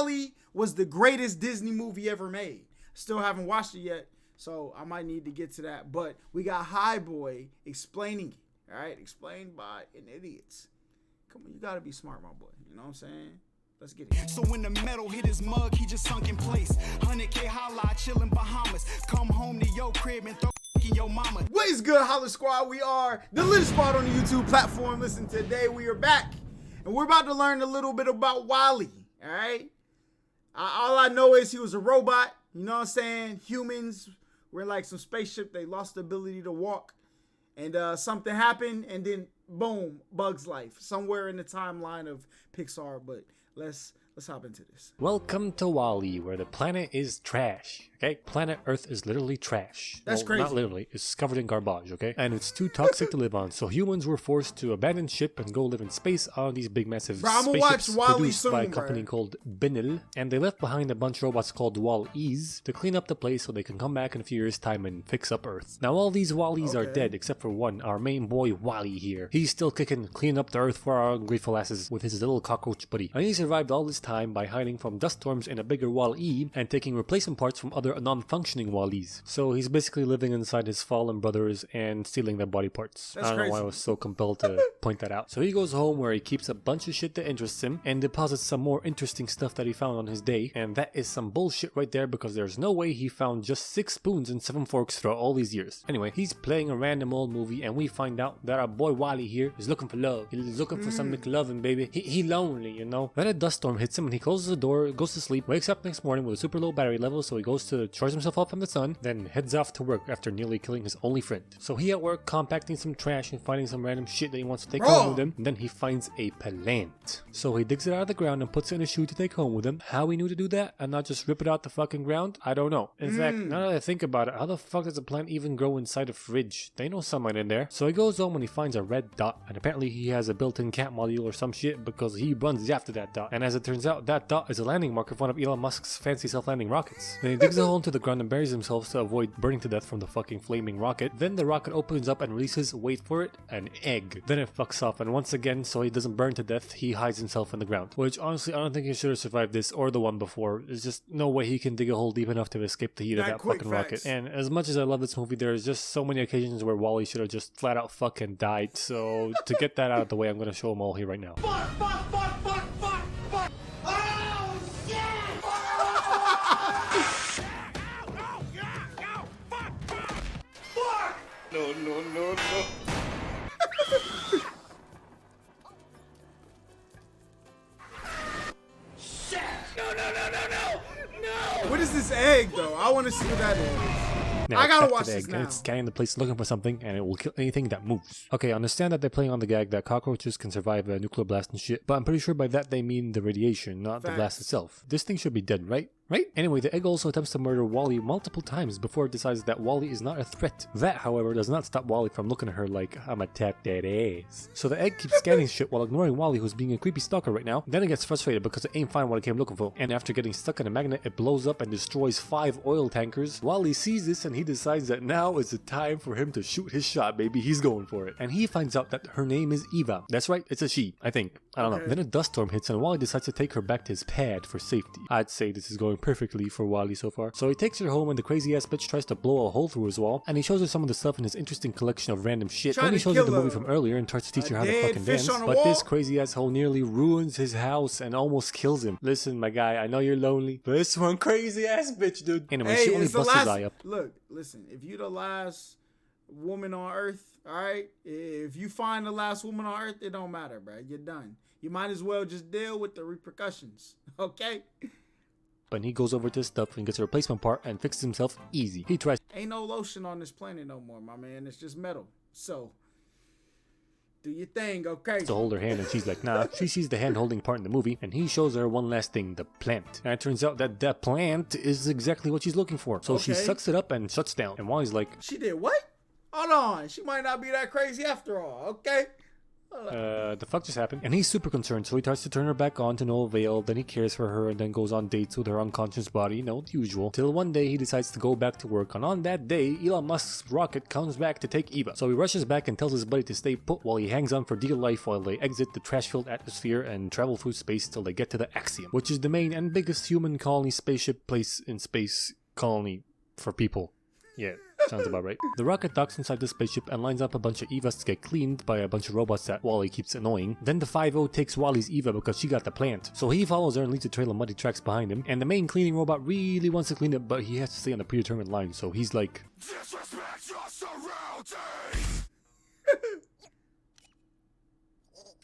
WALL-E was the greatest Disney movie ever made. Still haven't watched it yet, so I might need to get to that. But we got High Boy explaining it, all right? Explained by an idiot. Come on, you gotta be smart, my boy. You know what I'm saying? Let's get it. So when the metal hit his mug, he just sunk in place. 100K Holla, chillin' Bahamas. Come home to your crib and throw in your mama. What is good, HollaSquad? We are the lit spot on the YouTube platform. Listen, today we are back, and we're about to learn a little bit about WALL-E, all right? All I know is he was a robot. You know what I'm saying? Humans were like some spaceship. They lost the ability to walk, and something happened, and then boom, Bug's life somewhere in the timeline of Pixar. But let's hop into this. Welcome to WALL-E, where the planet is trash. Okay, planet Earth is literally trash. That's crazy. Not literally, it's covered in garbage. Okay, and it's too toxic to live on. So humans were forced to abandon ship and go live in space on these big, massive spaceships produced by a company called Binil. And they left behind a bunch of robots called WALL-Es to clean up the place so they can come back in a few years' time and fix up Earth. Now all these WALL-Es are dead except for one, our main boy WALL-E here. He's still kicking, cleaning up the Earth for our ungrateful asses with his little cockroach buddy. And he survived all this time by hiding from dust storms in a bigger WALL-E and taking replacement parts from other non-functioning WALL-Es. So he's basically living inside his fallen brothers and stealing their body parts. I don't know why I was so compelled to point that out. So he goes home where he keeps a bunch of shit that interests him and deposits some more interesting stuff that he found on his day. And that is some bullshit right there, because there's no way he found just 6 spoons and 7 forks throughout all these years. Anyway, he's playing a random old movie and we find out that our boy WALL-E here is looking for love. He's looking for some McLovin', baby. He lonely, you know. Then a dust storm hits him and he closes the door, goes to sleep, wakes up next morning with a super low battery level, so he goes to charge himself up from the sun, then heads off to work after nearly killing his only friend. So he at work compacting some trash and finding some random shit that he wants to take home with him, and then he finds a plant. So he digs it out of the ground and puts it in a shoe to take home with him. How he knew to do that and not just rip it out the fucking ground, I don't know. In fact, now that I think about it, how the fuck does a plant even grow inside a fridge? They know sunlight in there. So he goes home and he finds a red dot, and apparently he has a built-in cat module or some shit, because he runs after that dot. And as it turns out, that dot is a landing marker of one of Elon Musk's fancy self-landing rockets. Then he digs a hole into the ground and buries himself to avoid burning to death from the fucking flaming rocket. Then the rocket opens up and releases, wait for it, an egg. Then it fucks off, and once again, so he doesn't burn to death, he hides himself in the ground. Which honestly, I don't think he should have survived this or the one before. There's just no way he can dig a hole deep enough to escape the heat of that fucking rocket. And as much as I love this movie, there's just so many occasions where WALL-E should have just flat out fucking died. So to get that out of the way, I'm gonna show them all here right now. Fuck! Oh, shit! Fuck! No. Shit! No! What is this egg, though? I want to see what that is. Now, I gotta watch this egg, now. And it's scanning the place looking for something, and it will kill anything that moves. Okay, I understand that they're playing on the gag that cockroaches can survive a nuclear blast and shit, but I'm pretty sure by that they mean the radiation, not the blast itself. This thing should be dead, right? Anyway, the egg also attempts to murder WALL-E multiple times before it decides that WALL-E is not a threat. That, however, does not stop WALL-E from looking at her like, I'ma tap that ass. So the egg keeps scanning shit while ignoring WALL-E, who's being a creepy stalker right now. Then it gets frustrated because it ain't find what it came looking for. And after getting stuck in a magnet, it blows up and destroys 5 oil tankers. WALL-E sees this and he decides that now is the time for him to shoot his shot, baby. He's going for it. And he finds out that her name is Eva. That's right, it's a she, I think. I don't know. Then a dust storm hits and WALL-E decides to take her back to his pad for safety. I'd say this is going perfectly for WALL-E so far. So he takes her home and the crazy ass bitch tries to blow a hole through his wall, and he shows her some of the stuff in his interesting collection of random shit. Then he shows her the movie from earlier and tries to teach her how to fucking dance, but this crazy asshole nearly ruins his house and almost kills him. Listen, my guy, I know you're lonely, but this one crazy ass bitch, dude. Anyway, she only busts his eye up. Look, listen, if you the last woman on Earth, alright? If you find the last woman on Earth, it don't matter, bro. You're done. You might as well just deal with the repercussions, okay? And he goes over to his stuff and gets a replacement part and fixes himself easy. He tries. Ain't no lotion on this planet no more, my man. It's just metal. So, do your thing, okay? To hold her hand, and she's like, nah. She sees the hand holding part in the movie, and he shows her one last thing, the plant. And it turns out that that plant is exactly what she's looking for. So she sucks it up and shuts down. And Wally's like, she did what? Hold on. She might not be that crazy after all, okay? The fuck just happened? And he's super concerned, so he tries to turn her back on to no avail. Then he cares for her and then goes on dates with her unconscious body, you know, the usual. Till one day he decides to go back to work, and on that day, Elon Musk's rocket comes back to take Eva. So he rushes back and tells his buddy to stay put while he hangs on for dear life while they exit the trash-filled atmosphere and travel through space till they get to the Axiom, which is the main and biggest human colony spaceship place in space colony for people. Yeah, sounds about right. The rocket docks inside the spaceship and lines up a bunch of Evas to get cleaned by a bunch of robots that Wally keeps annoying. Then the 5-0 takes Wally's Eva because she got the plant. So he follows her and leaves a trail of muddy tracks behind him. And the main cleaning robot really wants to clean it, but he has to stay on a predetermined line. So he's like, disrespect your surroundings!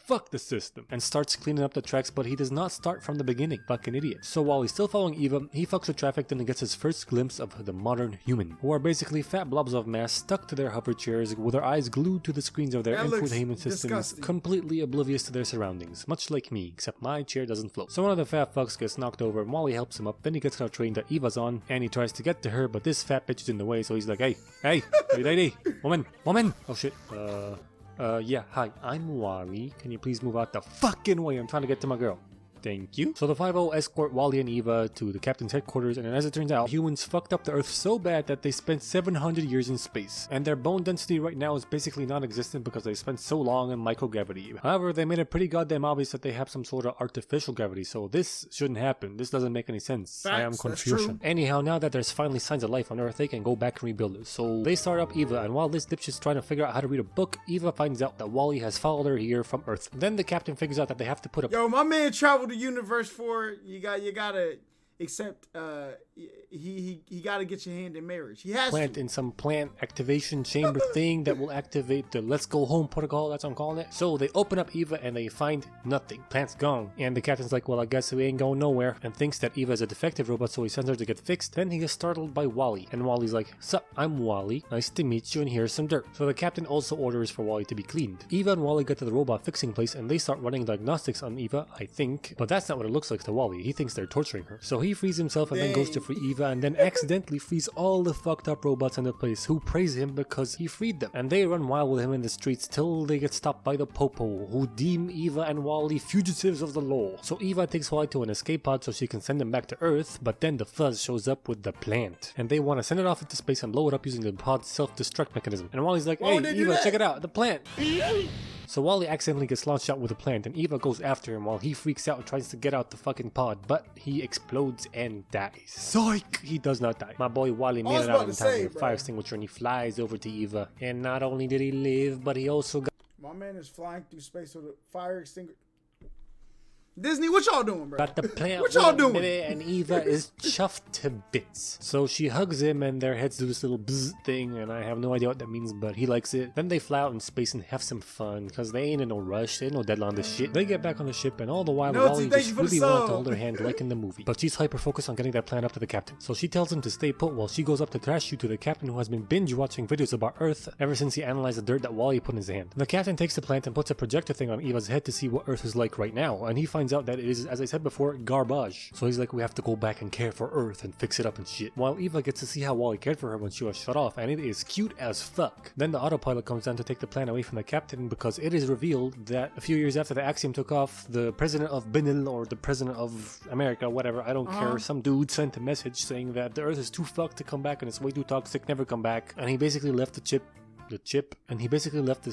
Fuck the system, and starts cleaning up the tracks, but he does not start from the beginning. Fucking idiot. So while he's still following Eva, he fucks with traffic, then he gets his first glimpse of the modern human, who are basically fat blobs of mass stuck to their hover chairs with their eyes glued to the screens of their infotainment systems, completely oblivious to their surroundings, much like me, except my chair doesn't float. So one of the fat fucks gets knocked over and Wally helps him up, then he gets on a train that Eva's on, and he tries to get to her, but this fat bitch is in the way, so he's like, hey, lady, woman, oh shit, yeah, hi, I'm Wally. Can you please move out the fucking way? I'm trying to get to my girl. Thank you. So the 5-0 escort Wally and Eva to the captain's headquarters, and as it turns out, humans fucked up the Earth so bad that they spent 700 years in space. And their bone density right now is basically non-existent because they spent so long in microgravity. However, they made it pretty goddamn obvious that they have some sort of artificial gravity, so this shouldn't happen. This doesn't make any sense. I am confusion. Anyhow, now that there's finally signs of life on Earth, they can go back and rebuild it. So they start up Eva, and while this dipshit's trying to figure out how to read a book, Eva finds out that Wally has followed her here from Earth. Then the captain figures out that they have to put a— Yo, my man traveled the universe for it. You gotta accept he gotta get your hand in marriage. He has plant to. In some plant activation chamber thing that will activate the let's go home protocol, that's what I'm calling it. So they open up Eva and they find nothing. Plant's gone. And the captain's like, well, I guess we ain't going nowhere, and thinks that Eva is a defective robot, so he sends her to get fixed. Then he gets startled by Wally, and Wally's like, sup, I'm Wally, nice to meet you, and here's some dirt. So the captain also orders for Wally to be cleaned. Eva and Wally get to the robot fixing place and they start running diagnostics on Eva, I think, but that's not what it looks like to Wally. He thinks they're torturing her. So he frees himself and then goes to free Eva, and then accidentally frees all the fucked up robots in the place, who praise him because he freed them. And they run wild with him in the streets till they get stopped by the Popo, who deem Eva and Wally fugitives of the law. So Eva takes Wally to an escape pod so she can send him back to Earth, but then the fuzz shows up with the plant, and they want to send it off into space and blow it up using the pod's self-destruct mechanism. And Wally's like, hey Eva, check it out, the plant! So Wally accidentally gets launched out with a plant, and Eva goes after him while he freaks out and tries to get out the fucking pod, but he explodes and dies. Psych! He does not die. My boy Wally made it out in time with a fire extinguisher, and he flies over to Eva. And not only did he live, but he also got— My man is flying through space with a fire extinguisher. Disney, what y'all doing, bro? Got the plant. What y'all doing? And Eva is chuffed to bits. So she hugs him and their heads do this little bzz thing, and I have no idea what that means, but he likes it. Then they fly out in space and have some fun, because they ain't in no rush, they ain't no deadline on this shit. They get back on the ship, and all the while Wally just really wanted to hold her hand like in the movie. But she's hyper focused on getting that plant up to the captain. So she tells him to stay put while she goes up to trash chute to the captain, who has been binge watching videos about Earth ever since he analyzed the dirt that Wally put in his hand. The captain takes the plant and puts a projector thing on Eva's head to see what Earth is like right now, and he finds out that it is, as I said before, garbage. So he's like, we have to go back and care for Earth and fix it up and shit. While Eva gets to see how Wally cared for her when she was shut off, and it is cute as fuck. Then the autopilot comes down to take the plan away from the captain, because it is revealed that a few years after the Axiom took off, the president of Benil, or the president of America, whatever, I don't care, some dude sent a message saying that the Earth is too fucked to come back and it's way too toxic, never come back. And he basically left and he basically left the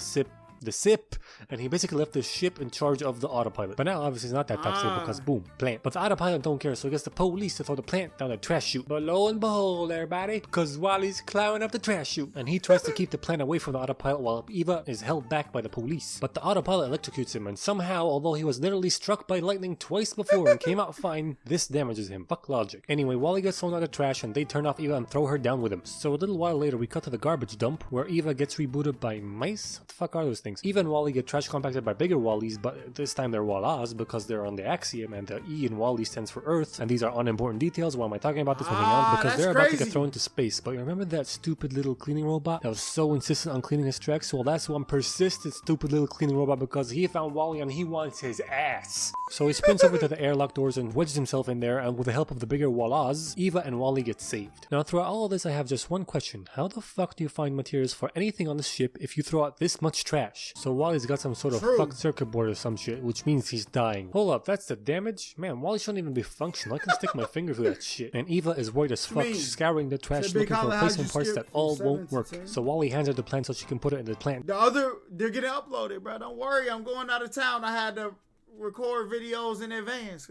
ship in charge of the autopilot. But now obviously it's not that toxic because boom, plant. But the autopilot don't care, so he gets the police to throw the plant down the trash chute. But lo and behold, everybody, because Wally's climbing up the trash chute, and he tries to keep the plant away from the autopilot while Eva is held back by the police. But the autopilot electrocutes him, and somehow, although he was literally struck by lightning twice before and came out fine, this damages him. Fuck logic. Anyway, Wally gets thrown out of trash, and they turn off Eva and throw her down with him. So a little while later, we cut to the garbage dump, where Eva gets rebooted by mice. What the fuck are those things? Eva and Wally get trash compacted by bigger Wallys, but this time they're Wallas because they're on the Axiom, and the E in Wally stands for Earth, and these are unimportant details. Why am I talking about this? Because they're about to get thrown into space. But you remember that stupid little cleaning robot that was so insistent on cleaning his tracks? Well, that's one persistent stupid little cleaning robot, because he found Wally and he wants his ass. So he sprints over to the airlock doors and wedges himself in there, and with the help of the bigger Wallas, Eva and Wally get saved. Now throughout all of this, I have just one question. How the fuck do you find materials for anything on the ship if you throw out this much trash? crash. So Wally's got some sort of fucked circuit board or some shit, which means he's dying. Hold up, that's the damage? Man, Wally shouldn't even be functional. I can stick my finger through that shit. And Eva is worried as fuck, scouring the trash looking for replacement parts that all won't work. So Wally hands her the plant so she can put it in the plant. They're getting uploaded, bro. Don't worry, I'm going out of town. I had to record videos in advance.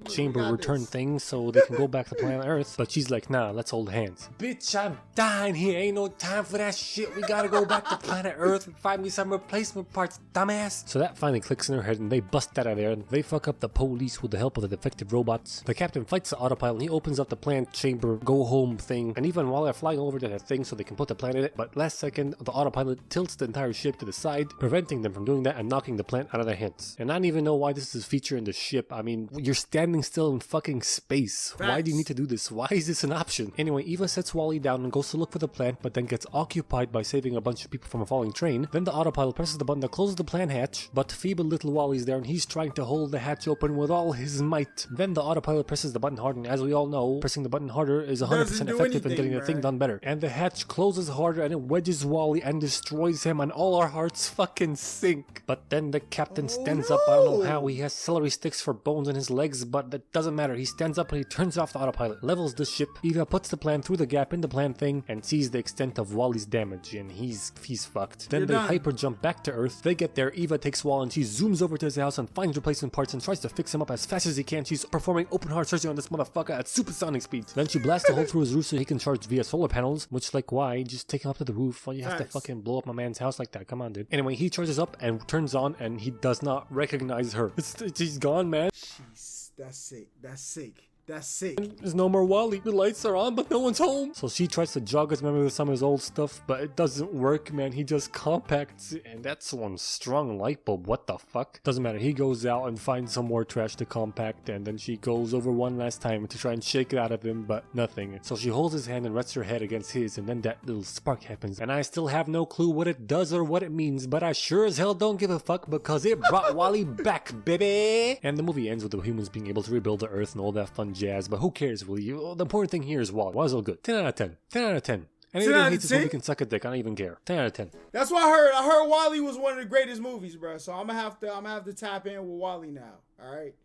Chamber return things so they can go back to planet Earth, but she's like, nah, let's hold hands. Bitch, I'm dying here. Ain't no time for that shit. We gotta go back to planet Earth and find me some replacement parts, dumbass. So that finally clicks in her head and they bust out of there and they fuck up the police with the help of the defective robots. The captain fights the autopilot and he opens up the plant chamber go home thing, and even while they're flying over to that thing so they can put the plant in it, but last second the autopilot tilts the entire ship to the side, preventing them from doing that and knocking the plant out of their hands. And I don't even know why this is featured in the ship. I mean, you're standing still in fucking space. Facts. Why do you need to do this? Why is this an option? Anyway, Eva sets Wally down and goes to look for the plant, but then gets occupied by saving a bunch of people from a falling train. Then the autopilot presses the button that closes the plant hatch, but feeble little Wally's there and he's trying to hold the hatch open with all his might. Then the autopilot presses the button harder, and as we all know, pressing the button harder is 100% effective in getting the thing done better. And the hatch closes harder and it wedges Wally and destroys him, and all our hearts fucking sink. But then the captain stands up. I don't know how. He has celery sticks for bones in his legs, but that doesn't matter. He stands up and he turns off the autopilot, levels the ship. Eva puts the plant through the gap in the plant thing and sees the extent of Wally's damage, and he's fucked. Then they hyper jump back to Earth. They get there. Eva takes Wally and she zooms over to his house and finds replacement parts and tries to fix him up as fast as he can. She's performing open heart surgery on this motherfucker at supersonic speeds. Then she blasts a hole through his roof so he can charge via solar panels, which, like, why? Just take him up to the roof. Why you have to fucking blow up my man's house like that? Come on, dude. Anyway, he charges up and turns on and he does not recognize her. She's gone, man. Jeez, that's sick. That's sick. That's sick. There's no more Wally. The lights are on, but no one's home. So she tries to jog his memory with some of his old stuff, but it doesn't work, man. He just compacts it, and that's one strong light bulb. What the fuck? Doesn't matter. He goes out and finds some more trash to compact, and then she goes over one last time to try and shake it out of him, but nothing. So she holds his hand and rests her head against his, and then that little spark happens. And I still have no clue what it does or what it means, but I sure as hell don't give a fuck because it brought Wally back, baby! And the movie ends with the humans being able to rebuild the Earth and all that fun jazz, but who cares, really? The important thing here is Wally. Why's all good? 10 out of 10. 10 out of 10. Anyone who hates this movie can suck a dick. I don't even care. 10 out of 10. That's what I heard. I heard Wally was one of the greatest movies, bro. So I'm gonna have to tap in with Wally now. All right.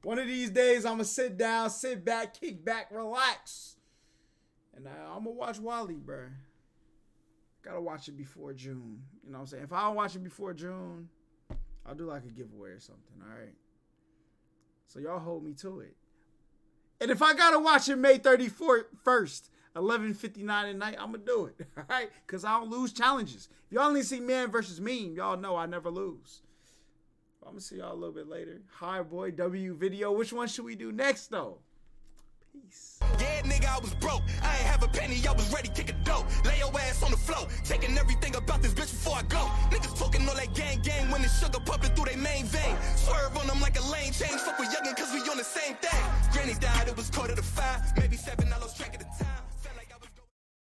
One of these days, I'm gonna sit down, sit back, kick back, relax, and I'm gonna watch Wally, bro. Gotta watch it before June. You know what I'm saying? If I don't watch it before June, I'll do like a giveaway or something. All right. So y'all hold me to it. And if I gotta watch it May 31st, 11:59 at night, I'm gonna do it, all right? Because I don't lose challenges. If y'all only see Man versus Meme, y'all know I never lose. I'm gonna see y'all a little bit later. Hi, boy, W video. Which one should we do next, though? Peace. Yeah, nigga, I was broke. I ain't have a penny, I was ready to kick a dope. Lay your ass on the floor, taking everything about this bitch before I go. Niggas talking all that gang when the sugar pumping through their main vein. Swerve on them like a lane change. Fuck with youngin' cause we on the same thing. Granny died, it was 4:45. Maybe